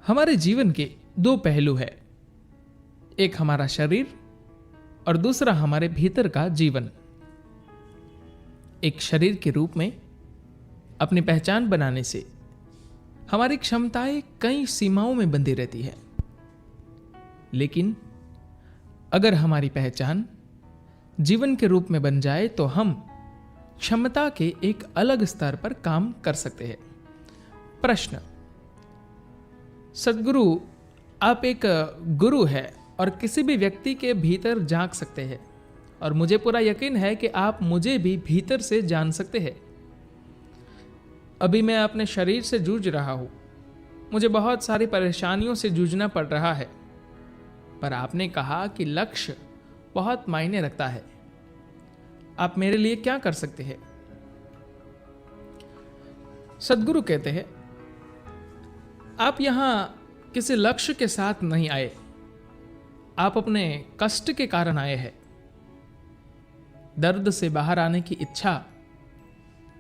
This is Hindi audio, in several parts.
हमारे जीवन के दो पहलू है, एक हमारा शरीर और दूसरा हमारे भीतर का जीवन। एक शरीर के रूप में अपनी पहचान बनाने से हमारी क्षमताएं कई सीमाओं में बंधी रहती है, लेकिन अगर हमारी पहचान जीवन के रूप में बन जाए तो हम क्षमता के एक अलग स्तर पर काम कर सकते हैं। प्रश्न: सद्गुरु, आप एक गुरु है और किसी भी व्यक्ति के भीतर झांक सकते हैं, और मुझे पूरा यकीन है कि आप मुझे भी भीतर से जान सकते हैं। अभी मैं अपने शरीर से जूझ रहा हूं, मुझे बहुत सारी परेशानियों से जूझना पड़ रहा है, पर आपने कहा कि लक्ष्य बहुत मायने रखता है। आप मेरे लिए क्या कर सकते हैं? सद्गुरु कहते हैं, आप यहां किसी लक्ष्य के साथ नहीं आए, आप अपने कष्ट के कारण आए हैं। दर्द से बाहर आने की इच्छा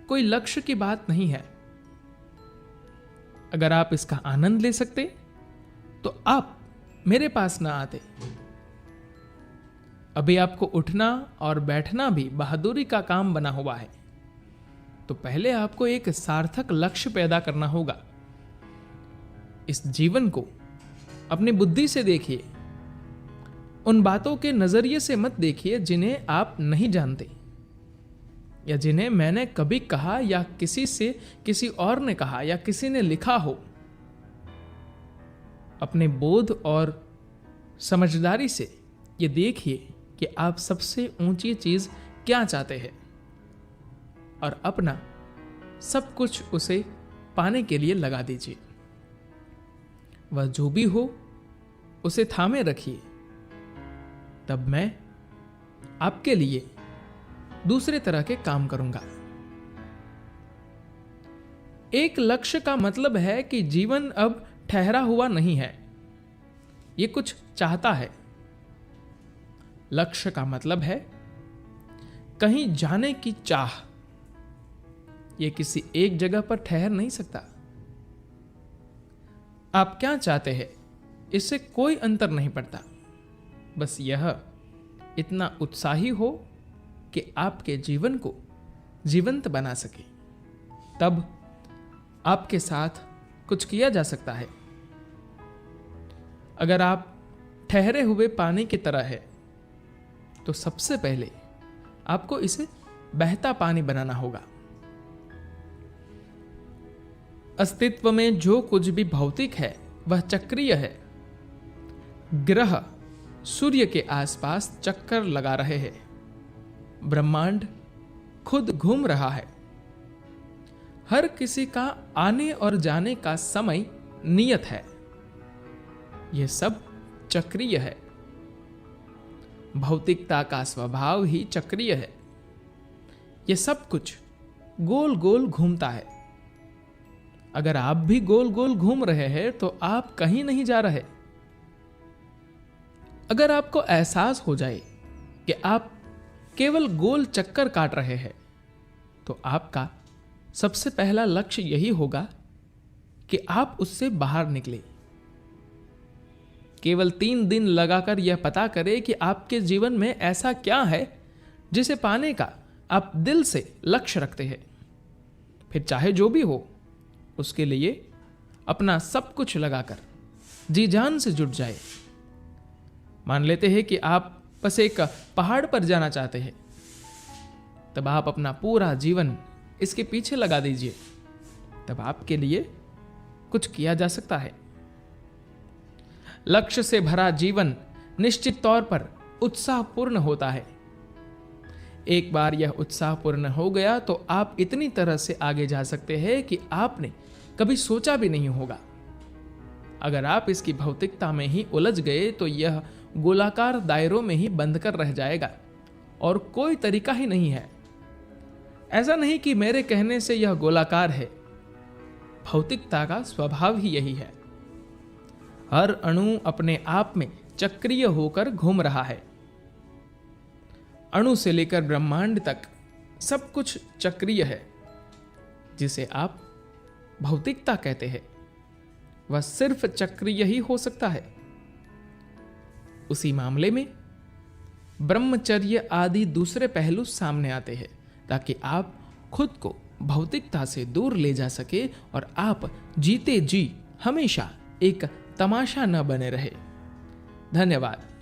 कोई लक्ष्य की बात नहीं है। अगर आप इसका आनंद ले सकते तो आप मेरे पास ना आते। अभी आपको उठना और बैठना भी बहादुरी का काम बना हुआ है, तो पहले आपको एक सार्थक लक्ष्य पैदा करना होगा। इस जीवन को अपनी बुद्धि से देखिए, उन बातों के नजरिए से मत देखिए जिन्हें आप नहीं जानते या जिन्हें मैंने कभी कहा या किसी से किसी और ने कहा या किसी ने लिखा हो। अपने बोध और समझदारी से ये देखिए कि आप सबसे ऊंची चीज क्या चाहते हैं, और अपना सब कुछ उसे पाने के लिए लगा दीजिए। वह जो भी हो उसे थामे रखिए, तब मैं आपके लिए दूसरे तरह के काम करूंगा। एक लक्ष्य का मतलब है कि जीवन अब ठहरा हुआ नहीं है, ये कुछ चाहता है। लक्ष्य का मतलब है कहीं जाने की चाह, यह किसी एक जगह पर ठहर नहीं सकता। आप क्या चाहते हैं इससे कोई अंतर नहीं पड़ता, बस यह इतना उत्साही हो कि आपके जीवन को जीवंत बना सके। तब आपके साथ कुछ किया जा सकता है। अगर आप ठहरे हुए पानी की तरह है तो सबसे पहले आपको इसे बहता पानी बनाना होगा। अस्तित्व में जो कुछ भी भौतिक है वह चक्रीय है। ग्रह सूर्य के आसपास चक्कर लगा रहे हैं, ब्रह्मांड खुद घूम रहा है। हर किसी का आने और जाने का समय नियत है। यह सब चक्रीय है। भौतिकता का स्वभाव ही चक्रीय है। यह सब कुछ गोल गोल घूमता है। अगर आप भी गोल गोल घूम रहे हैं तो आप कहीं नहीं जा रहे। अगर आपको एहसास हो जाए कि आप केवल गोल चक्कर काट रहे हैं, तो आपका सबसे पहला लक्ष्य यही होगा कि आप उससे बाहर निकले। केवल 3 दिन लगाकर यह पता करें कि आपके जीवन में ऐसा क्या है जिसे पाने का आप दिल से लक्ष्य रखते हैं। फिर चाहे जो भी हो, उसके लिए अपना सब कुछ लगाकर जी जान से जुट जाए। मान लेते हैं कि आप बस एक पहाड़ पर जाना चाहते हैं, तब आप अपना पूरा जीवन इसके पीछे लगा दीजिए। तब आपके लिए कुछ किया जा सकता है। लक्ष्य से भरा जीवन निश्चित तौर पर उत्साहपूर्ण होता है। एक बार यह उत्साहपूर्ण हो गया तो आप इतनी तरह से आगे जा सकते हैं कि आपने कभी सोचा भी नहीं होगा। अगर आप इसकी भौतिकता में ही उलझ गए तो यह गोलाकार दायरों में ही बंद कर रह जाएगा और कोई तरीका ही नहीं है। ऐसा नहीं कि मेरे कहने से यह गोलाकार है, भौतिकता का स्वभाव ही यही है। हर अणु अपने आप में चक्रीय होकर घूम रहा है। अणु से लेकर ब्रह्मांड तक सब कुछ चक्रीय है, जिसे आप भौतिकता कहते हैं। वह सिर्फ चक्रीय ही हो सकता है। उसी मामले में ब्रह्मचर्य आदि दूसरे पहलू सामने आते हैं ताकि आप खुद को भौतिकता से दूर ले जा सके और आप जीते जी हमेशा एक तमाशा न बने रहे। धन्यवाद।